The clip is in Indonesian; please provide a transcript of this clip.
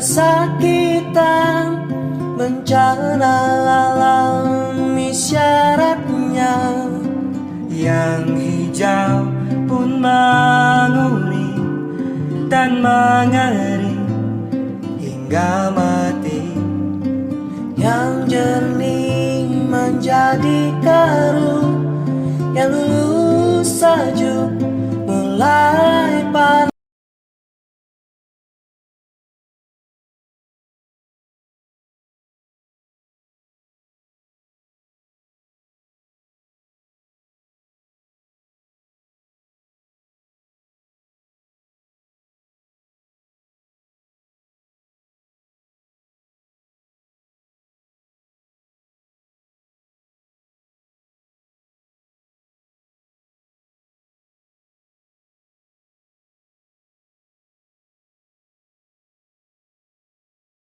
kesakitan, bencana alami syaratnya. Yang hijau pun menguning dan mengering hingga mati. Yang jernih menjadi keruh, yang lulus sejuk mulai panas.